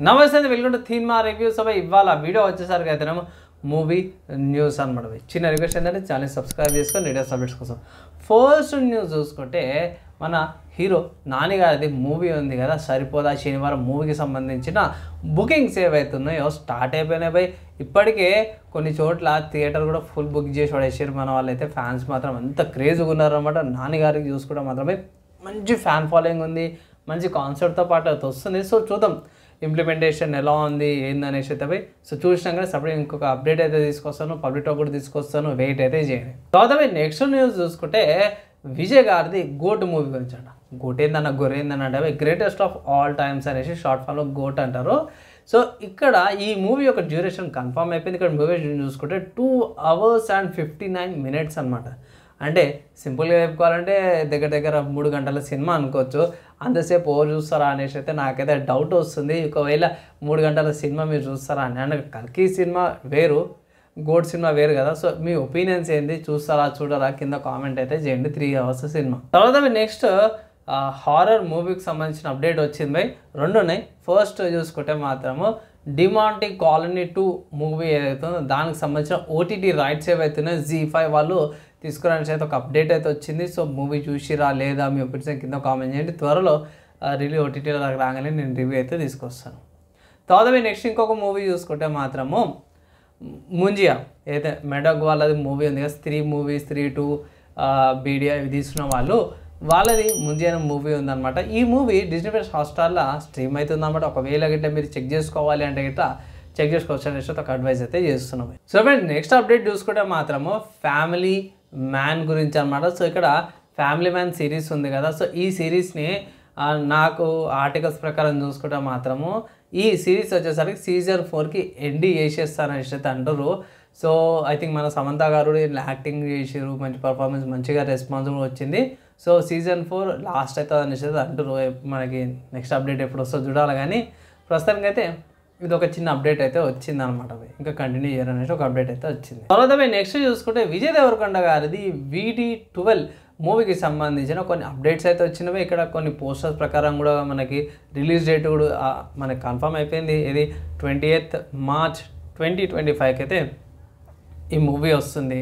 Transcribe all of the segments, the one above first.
నమస్తే welcome to cinema reviews అవి ఇవాళ వీడియో వచ్చేసరికి అయితేనేమో మూవీ న్యూస్ అనమాట. చిన్న రిక్వెస్ట్ ఏంటంటే ఛానల్ సబ్స్క్రైబ్ చేసుకొని లేటెస్ట్ అప్డేట్స్ కోసం. ఫస్ట్ న్యూస్ చూసుకుంటే మన హీరో నాని గారిది మూవీ ఉంది కదా సరిపోదా శనివారం మూవీకి సంబంధించిన బుకింగ్స్ ఏవైతున్నాయో స్టార్ట్ అయిపోయినాయి బై. ఇప్పటికే కొన్ని చోట్ల థియేటర్ కూడా ఫుల్ బుక్ చేసి పడేసారు మన వాళ్ళైతే. ఫ్యాన్స్ మాత్రం అంత క్రేజ్గా ఉన్నారనమాట. నాని గారికి చూసుకోవడం మాత్రమే మంచి ఫ్యాన్ ఫాలోయింగ్ ఉంది, మంచి కాన్సెప్ట్తో పాటు అయితే వస్తుంది. సో చూద్దాం ఇంప్లిమెంటేషన్ ఎలా ఉంది ఏందనేసి అయితే పోయి సో చూసినాం కానీ సపరేట్ ఇంకొక అప్డేట్ అయితే తీసుకొస్తాను, పబ్లిక్ టాక్ కూడా తీసుకొస్తాను, వెయిట్ అయితే చేయండి. తర్వాత నెక్స్ట్ న్యూస్ చూసుకుంటే విజయ్ గారిది గోట్ మూవీ గురించి అంట. గోట్ ఏందన్న గొర్రెందని అంటే గ్రేటెస్ట్ ఆఫ్ ఆల్ టైమ్స్ అనేసి షార్ట్ ఫామ్లో గోట్ అంటారు. సో ఇక్కడ ఈ మూవీ యొక్క డ్యూరేషన్ కన్ఫర్మ్ అయిపోయింది. ఇక్కడ మూవీ చూసుకుంటే 2 hours and 59 minutes అనమాట. అంటే సింపుల్గా చెప్పుకోవాలంటే దగ్గర దగ్గర 3 గంటల సినిమా అనుకోవచ్చు. అంతసేపు ఓవర్ చూస్తారా అనేసి అయితే నాకైతే డౌట్ వస్తుంది. ఒకవేళ 3 గంటల సినిమా మీరు చూస్తారా అని అంటే కల్కి సినిమా వేరు, గోడ్ సినిమా వేరు కదా. సో మీ ఒపీనియన్స్ ఏంటి, చూస్తారా చూడరా కింద కామెంట్ అయితే చేయండి. 3 hours సినిమా. తర్వాత నెక్స్ట్ హారర్ మూవీకి సంబంధించిన అప్డేట్ వచ్చింది బై. 2 ఉన్నాయి. ఫస్ట్ చూసుకుంటే మాత్రము డిమాంటీ కాలనీ 2 మూవీ ఏదైతుందో దానికి సంబంధించిన ఓటీటీ రైట్స్ ఏవైతున్నాయో ZEE5 వాళ్ళు తీసుకురానికి అయితే ఒక అప్డేట్ అయితే వచ్చింది. సో మూవీ చూసిరా లేదా మీ ఒపీనియన్ కింద కామెంట్ చేయండి. త్వరలో రివ్యూ ఓటీటీలో రాగానే నేను రివ్యూ అయితే తీసుకొస్తాను. తర్వాత నెక్స్ట్ ఇంకొక మూవీ చూసుకుంటే మాత్రము ముంజియా ఏదైతే మెడక్ వాళ్ళది మూవీ ఉంది కదా, స్త్రీ మూవీస్ 3, 2 బీడియా ఇవి తీసుకున్న వాళ్ళది ముంజియా మూవీ ఉందన్నమాట. ఈ మూవీ డిజ్నీ ప్లస్ హాట్స్టార్లో స్ట్రీమ్ అవుతుంది అనమాట. ఒకవేళ గిట్ట మీరు చెక్ చేసుకోవాలి అంటే గిట్లా చెక్ చేసుకోవచ్చు అనేసి ఒక అడ్వైస్ అయితే చేస్తున్నాం. సో ఫ్రెండ్స్ నెక్స్ట్ అప్డేట్ చూసుకుంటే మాత్రము ఫ్యామిలీ మ్యాన్ గురించి అనమాట. సో ఇక్కడ ఫ్యామిలీ మ్యాన్ సిరీస్ ఉంది కదా. సో ఈ సిరీస్ని నాకు ఆర్టికల్స్ ప్రకారం చూసుకుంటే మాత్రము ఈ సిరీస్ వచ్చేసరికి సీజన్ 4కి ఎండ్ చేసేస్తారనేసి అయితే అంటారు. సో ఐ థింక్ మన సమంత గారు యాక్టింగ్ చేసారు, మంచి పర్ఫార్మెన్స్, మంచిగా రెస్పాన్స్ కూడా వచ్చింది. సో సీజన్ 4 లాస్ట్ అవుతుంది అనేసి అంటారు. మనకి నెక్స్ట్ అప్డేట్ ఎప్పుడు వస్తుందో చూడాలి. కానీ ప్రస్తుతానికి అయితే ఇది ఒక చిన్న అప్డేట్ అయితే వచ్చింది అనమాట. ఇంకా కంటిన్యూ చేయాలనేసి ఒక అప్డేట్ అయితే వచ్చింది. తర్వాత నెక్స్ట్ చూసుకుంటే విజయ్ దేవరకొండ గారిది VD12 మూవీకి సంబంధించిన కొన్ని అప్డేట్స్ అయితే వచ్చినవి. ఇక్కడ కొన్ని పోస్టర్స్ ప్రకారం కూడా మనకి రిలీజ్ డేట్ కూడా మనకి కన్ఫర్మ్ అయిపోయింది. ఇది 28th March 2025కి అయితే ఈ మూవీ వస్తుంది.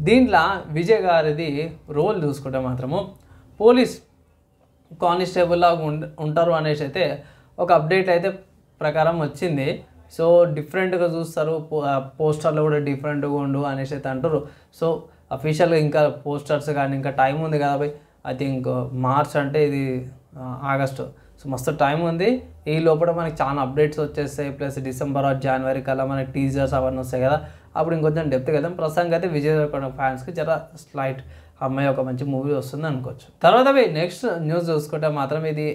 దీంట్లో విజయ్ గారిది రోల్ చూసుకుంటే మాత్రము పోలీస్ కానిస్టేబుల్లా ఉంటారు అనేసి అయితే ఒక అప్డేట్ అయితే ప్రకారం వచ్చింది. సో డిఫరెంట్గా చూస్తారు, పోస్టర్లో కూడా డిఫరెంట్గా ఉండు అనేసి అయితే అంటారు. సో అఫీషియల్గా ఇంకా పోస్టర్స్ కానీ ఇంకా టైం ఉంది కదా బై. ఐ థింక్ మార్చ్ అంటే ఇది ఆగస్టు. సో మస్తు టైం ఉంది. ఈ లోపల మనకి చాలా అప్డేట్స్ వచ్చేస్తాయి. ప్లస్ December or January కల్లా మనకి టీజర్స్ అవన్నీ వస్తాయి కదా, అప్పుడు ఇంకొంచెం డెప్త్ కదా. ప్రస్తుతానికి అయితే విజయ్ దేవరకొండ ఫ్యాన్స్కి జర స్లైట్ అమ్మాయి ఒక మంచి మూవీ వస్తుంది అనుకోవచ్చు. తర్వాత బై నెక్స్ట్ న్యూస్ చూసుకుంటే మాత్రం ఇది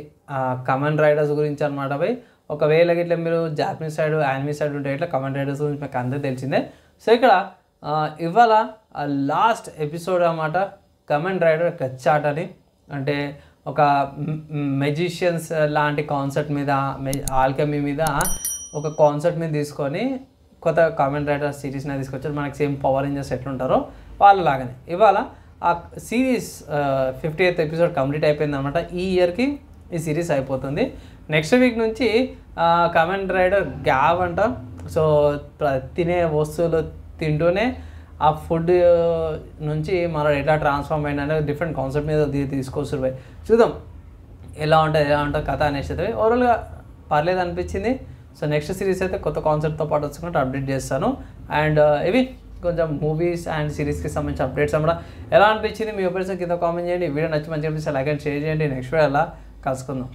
కమెంట్ రైడర్స్ గురించి అనమాట బై. ఒకవేళ ఇట్లా మీరు జాపనీస్ సైడ్ యానిమీ సైడ్ ఉంటే ఇట్లా కమెంట్ రైడర్స్ గురించి మీకు అందరూ తెలిసిందే. సో ఇక్కడ ఇవాళ లాస్ట్ ఎపిసోడ్ అన్నమాట కమెంట్ రైడర్ కచ్చాట్ అని, అంటే ఒక మెజిషియన్స్ లాంటి కాన్సెప్ట్ మీద, ఆల్కెమీ మీద ఒక కాన్సెప్ట్ మీద తీసుకొని కొత్త కామెంట్ రైడర్ సిరీస్ని తీసుకొచ్చారు. మనకి సేమ్ పవర్ రేంజర్స్ ఎట్లుంటారో వాళ్ళలాగానే ఇవాళ ఆ సిరీస్ 50th ఎపిసోడ్ కంప్లీట్ అయిపోయింది అనమాట. ఈ ఇయర్కి ఈ సిరీస్ అయిపోతుంది. నెక్స్ట్ వీక్ నుంచి కమెంట్ రైడర్ గ్యావ్ అంట. సో తినే వస్తువులు తింటూనే ఆ ఫుడ్ నుంచి మనం ఎట్లా ట్రాన్స్ఫార్మ్ అయినా డిఫరెంట్ కాన్సెప్ట్ మీద తీసుకొస్తారు. చూద్దాం ఎలా ఉంటుంది కథ అనేసి అయితే ఓవరాల్గా పర్లేదు అనిపించింది. సో నెక్స్ట్ సిరీస్ అయితే కొత్త కాన్సెప్ట్తో పాటు వచ్చుకుంటే అప్డేట్ చేస్తాను. అండ్ ఇవి కొంచెం మూవీస్ అండ్ సిరీస్కి సంబంధించిన అప్డేట్స్ అన్నమాట. ఎలా అనిపించింది మీ ఒపీనియన్ కింద కామెంట్ చేయండి. వీడియో నచ్చి మంచిగా అనిపిస్తే లైక్ అండ్ షేర్ చేయండి. నెక్స్ట్ వీడియో అలా కలుసుకుందాం.